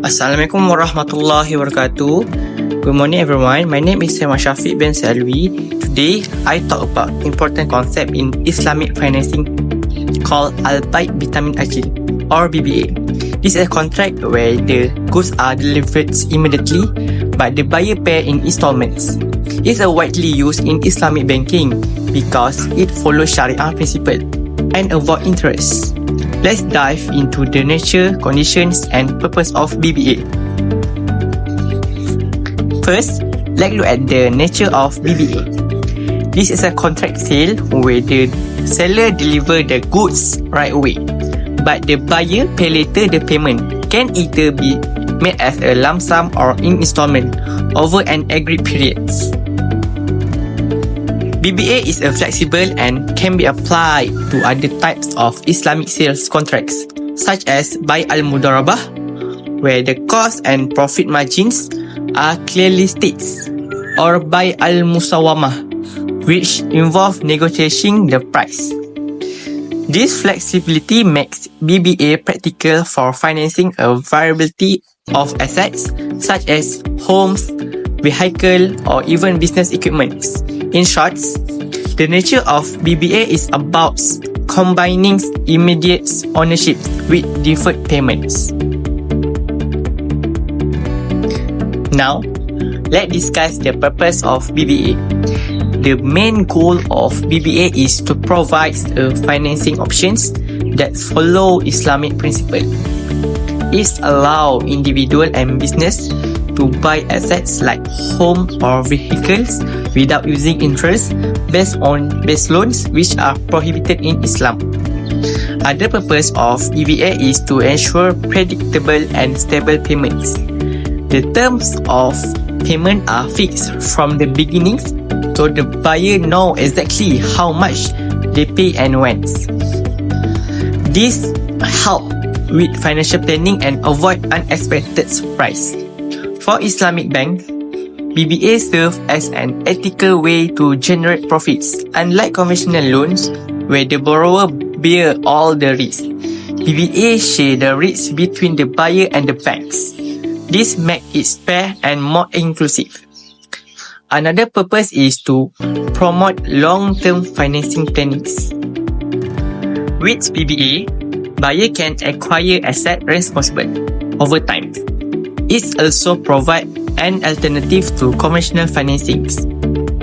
Assalamualaikum warahmatullahi wabarakatuh. Good morning everyone. My name is Shafiq bin Salwi. Today I talk about important concept in Islamic financing called Bithaman Ajil or BBA. This is a contract where the goods are delivered immediately but the buyer pay in installments. It's widely used in Islamic banking because it follows Sharia principle and avoid interest. Let's dive into the nature, conditions and purpose of BBA. First, let's look at the nature of BBA. This is a contract sale where the seller deliver the goods right away, but the buyer pay later. The payment can either be made as a lump sum or in installment over an agreed period. BBA is flexible and can be applied to other types of Islamic sales contracts, such as Bay al-Mudarabah, where the cost and profit margins are clearly stated, or Bay al-Musawamah, which involve negotiating the price. This flexibility makes BBA practical for financing a variety of assets, such as homes, vehicle, or even business equipment. In short, the nature of BBA is about combining immediate ownership with deferred payments. Now, let's discuss the purpose of BBA. The main goal of BBA is to provide financing options that follow Islamic principle. It allows individual and business to buy assets like home or vehicles without using interest based loans, which are prohibited in Islam. Other purpose of BBA is to ensure predictable and stable payments. The terms of payment are fixed from the beginning, so the buyer know exactly how much they pay and when. This help with financial planning and avoid unexpected surprise. For Islamic banks, BBA serves as an ethical way to generate profits. Unlike conventional loans, where the borrower bear all the risk, BBA share the risk between the buyer and the banks. This makes it fair and more inclusive. Another purpose is to promote long-term financing plannings. With BBA, buyer can acquire asset responsible over time. It also provides an alternative to conventional financings,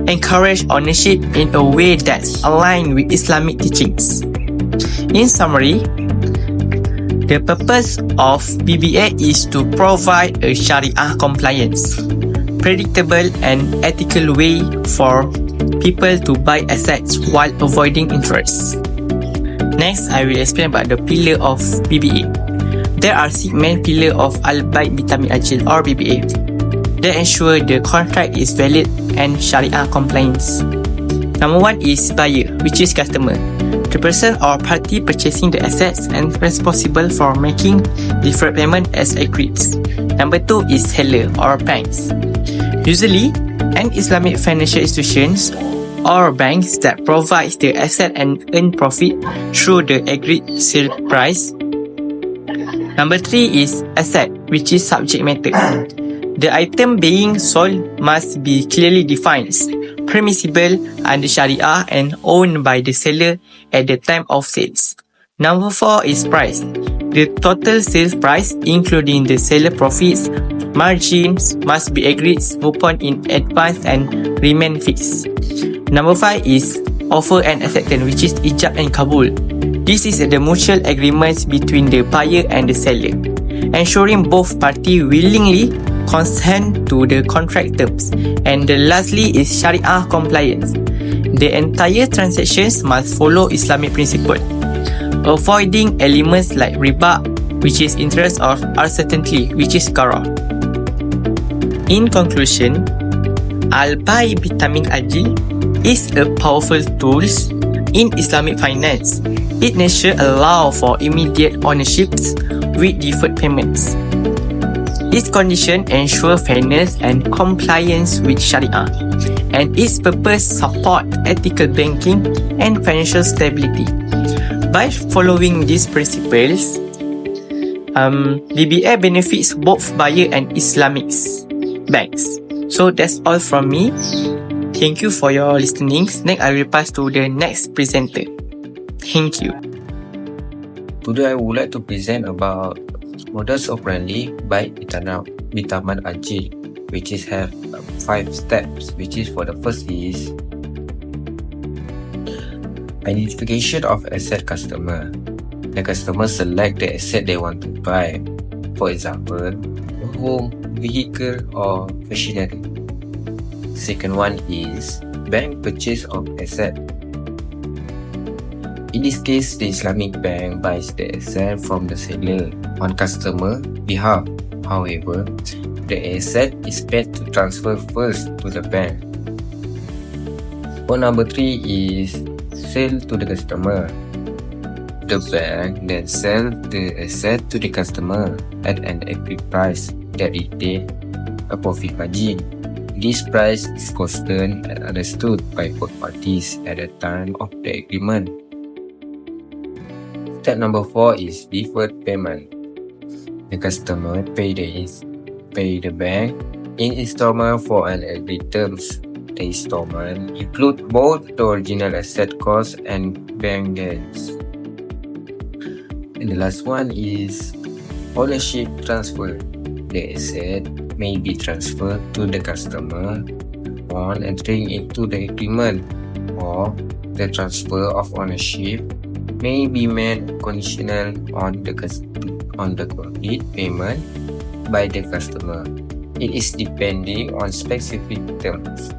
encourage ownership in a way that's aligned with Islamic teachings. In summary, the purpose of BBA is to provide a Sharia compliance, predictable and ethical way for people to buy assets while avoiding interest. Next, I will explain about the pillar of BBA. There are 6 main pillars of Bithaman Ajil or BBA that ensure the contract is valid and Sharia compliance. Number 1 is buyer, which is customer, the person or party purchasing the assets and responsible for making deferred payment as agreed. Number 2 is seller or banks, usually an Islamic financial institutions or banks that provides the asset and earn profit through the agreed sale price. Number 3 is asset, which is subject matter. The item being sold must be clearly defined, permissible under Sharia and owned by the seller at the time of sales. Number 4 is price. The total sales price, including the seller profits, margins, must be agreed upon in advance and remain fixed. Number 5 is offer and acceptance, which is ijab and kabul. This is the mutual agreement between the buyer and the seller, ensuring both parties willingly consent to the contract terms. And lastly is Sharia compliance. The entire transactions must follow Islamic principle, avoiding elements like riba, which is interest, or uncertainty, which is qarah. In conclusion, Bithaman Ajil is a powerful tool in Islamic finance. Its nature allows for immediate ownership with deferred payments. Its condition ensure fairness and compliance with Sharia, and its purpose support ethical banking and financial stability. By following these principles, BBA benefits both buyer and Islamic banks. So that's all from me. Thank you for your listening. Next, I will pass to the next presenter. Thank you. Today I would like to present about modus operandi by Bithaman Ajil, which is have 5 steps, which is for the first is identification of asset customer. The customer select the asset they want to buy. For example, a home, vehicle or machinery. Second one is bank purchase of asset. In this case, the Islamic bank buys the asset from the seller on customer behalf. However, the asset is paid to transfer first to the bank. Point number 3 is sell to the customer. The bank then sell the asset to the customer at an agreed price that retain a profit margin. This price is constant and understood by both parties at the time of the agreement. Step number 4 is deferred payment. The customer pay the bank in installment for an agreed terms. The installment include both the original asset cost and bank gains. And the last one is ownership transfer. The asset may be transferred to the customer on entering into the agreement, or the transfer of ownership may be made conditional on the complete payment by the customer. It is depending on specific terms.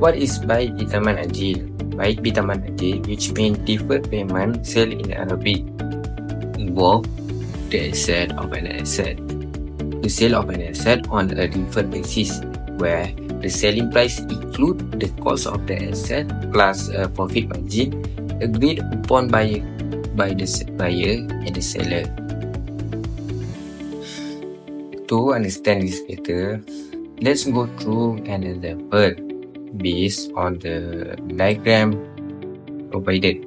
What is by Bithaman Ajil? By Bithaman Ajil, which means deferred payment, sale in Arabic, involve the asset of an asset. The sale of an asset on a deferred basis, where the selling price includes the cost of the asset plus a profit margin agreed upon by the buyer and the seller. To understand this better, let's go through an example based on the diagram provided.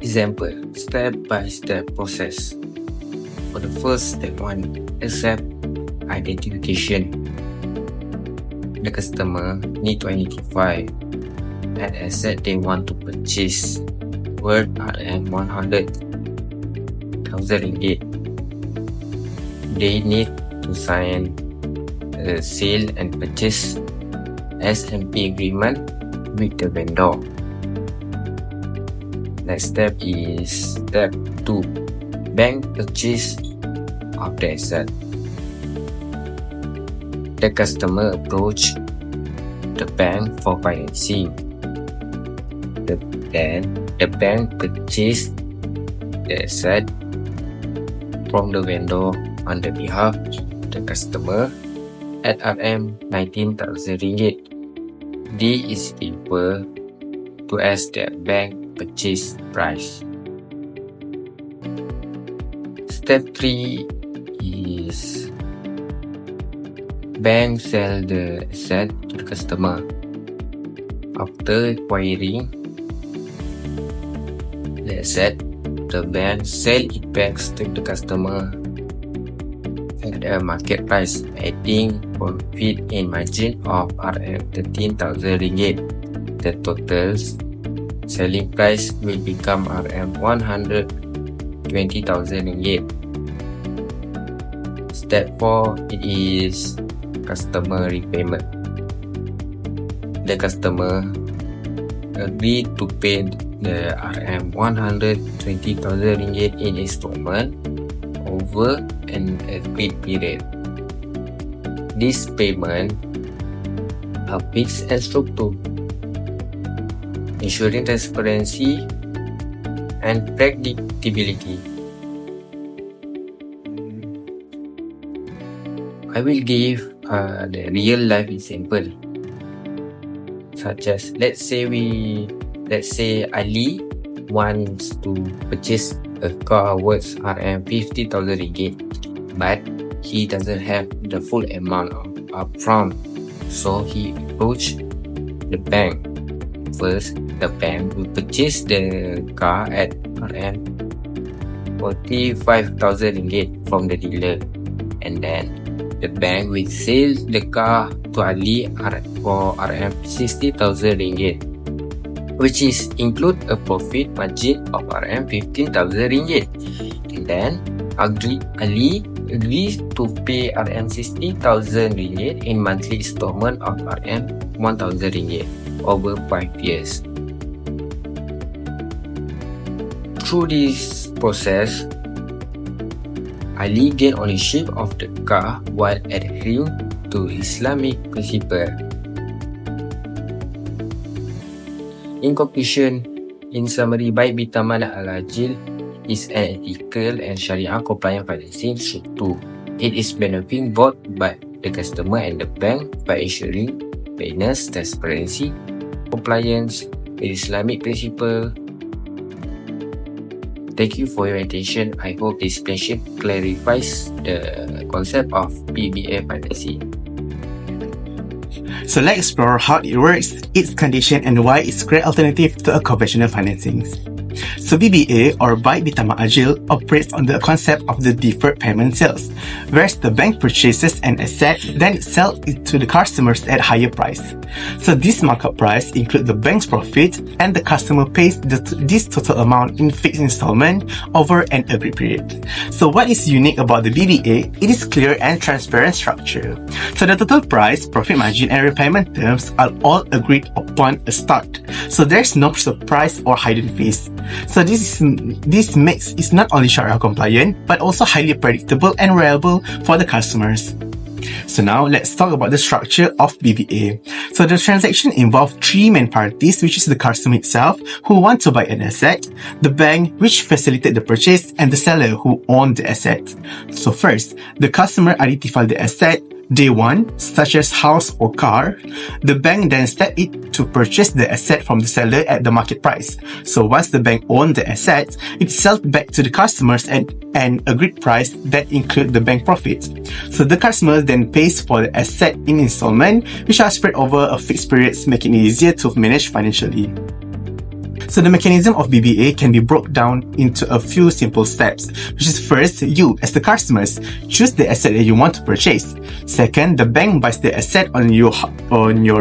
Example, step-by-step process. For the first step 1, asset identification. The customer need to identify an asset they want to purchase worth RM100,000 ringgit. They need to sign a sale and purchase SMP agreement with the vendor. Next step is step 2, bank purchase of the asset. The customer approach the bank for financing. Then the bank purchase the asset from the vendor on the behalf of the customer at RM19,000 ringgit. This is equal to as the bank purchase price. Step 3 is bank sell the asset to the customer. After acquiring the asset, the bank sell it back to the customer at a market price, adding profit in margin of RM13,000 ringgit. The total selling price will become RM120,000 ringgit. Step 4, it is customer repayment. The customer agreed to pay the RM120,000 ringgit in installment over an agreed period. This payment are fixed and structured, ensuring transparency and predictability. I will give the real life example, such as let's say Ali wants to purchase a car worth RM50,000 ringgit, but he doesn't have the full amount of upfront. So he approached the bank. First, the bank will purchase the car at around 45,000 ringgit from the dealer, and then the bank will sell the car to Ali for around 60,000 ringgit, which is include a profit margin of around 15,000 ringgit. And then Ali agrees to pay around 60,000 ringgit in monthly installment of around 1,000 ringgit over 5 years. Through this process, Ali gained ownership of the car while adhering to Islamic principles. In conclusion, in summary, by Bithaman Al-Ajil is an ethical and Sharia compliant financing tool. It is benefiting both by the customer and the bank by ensuring fairness, transparency, compliance with Islamic principles. Thank you for your attention. I hope this explanation clarifies the concept of BBA financing. So let's explore how it works, its condition, and why it's a great alternative to a conventional financing. So BBA, or by Bithaman Ajil, operates on the concept of the deferred payment sales, whereas the bank purchases an asset, then it sells it to the customers at higher price. So this markup price includes the bank's profit, and the customer pays this total amount in fixed installment over an agreed period. So what is unique about the BBA? It is clear and transparent structure. So the total price, profit margin, and repayment terms are all agreed upon a start. So there's no surprise or hidden fees. So this makes it not only Sharia compliant but also highly predictable and reliable for the customers. So now let's talk about the structure of BBA. So the transaction involves three main parties, which is the customer itself who wants to buy an asset, the bank which facilitates the purchase, and the seller who owns the asset. So first, the customer identifies the asset they want, such as house or car. The bank then steps it to purchase the asset from the seller at the market price. So once the bank owns the asset, it sells back to the customers at an agreed price that includes the bank profits. So the customer then pays for the asset in installment, which are spread over a fixed period, making it easier to manage financially. So the mechanism of BBA can be broken down into a few simple steps, which is first, you as the customers choose the asset that you want to purchase. Second, the bank buys the asset on your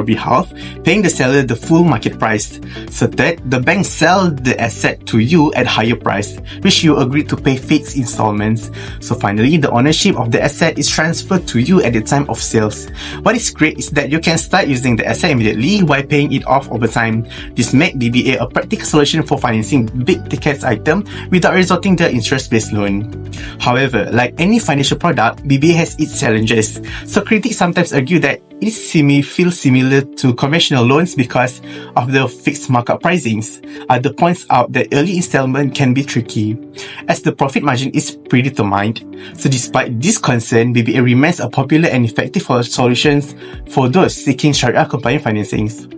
behalf, paying the seller the full market price. So third, the bank sells the asset to you at higher price, which you agree to pay fixed installments. So finally, the ownership of the asset is transferred to you at the time of sales. What is great is that you can start using the asset immediately while paying it off over time. This makes BBA a practical solution for financing big ticket items without resorting to interest-based loan. However, like any financial product, BBA has its challenges. So critics sometimes argue that it feels similar to conventional loans because of the fixed markup pricings. Others points out that early installment can be tricky, as the profit margin is predetermined. So despite this concern, BBA remains a popular and effective solution for those seeking Sharia-compliant financings.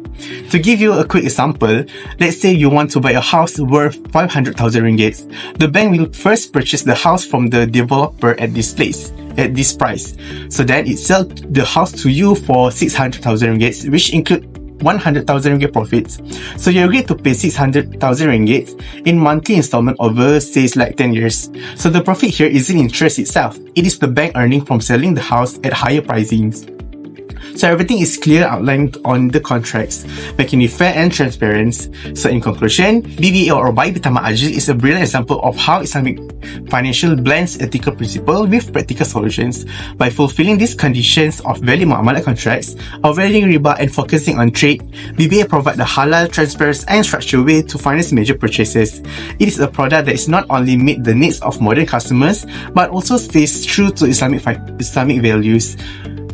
To give you a quick example, let's say you want to buy a house worth 500,000 ringgit. The bank will first purchase the house from the developer at this price. So then it sells the house to you for 600,000 ringgit, which include 100,000 ringgit profits. So you agree to pay 600,000 ringgit in monthly installment over, say, like 10 years. So the profit here isn't interest itself. It is the bank earning from selling the house at higher pricings. So everything is clear outlined on the contracts, making it fair and transparent. So in conclusion, BBA or by Bithaman Ajil is a brilliant example of how Islamic financial blends ethical principle with practical solutions. By fulfilling these conditions of valid Muamalat contracts, avoiding riba and focusing on trade, BBA provides a halal, transparent and structured way to finance major purchases. It is a product that is not only meet the needs of modern customers, but also stays true to Islamic values.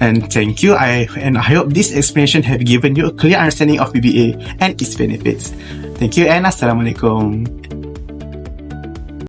And thank you. I hope this explanation have given you a clear understanding of BBA and its benefits. Thank you and Assalamualaikum.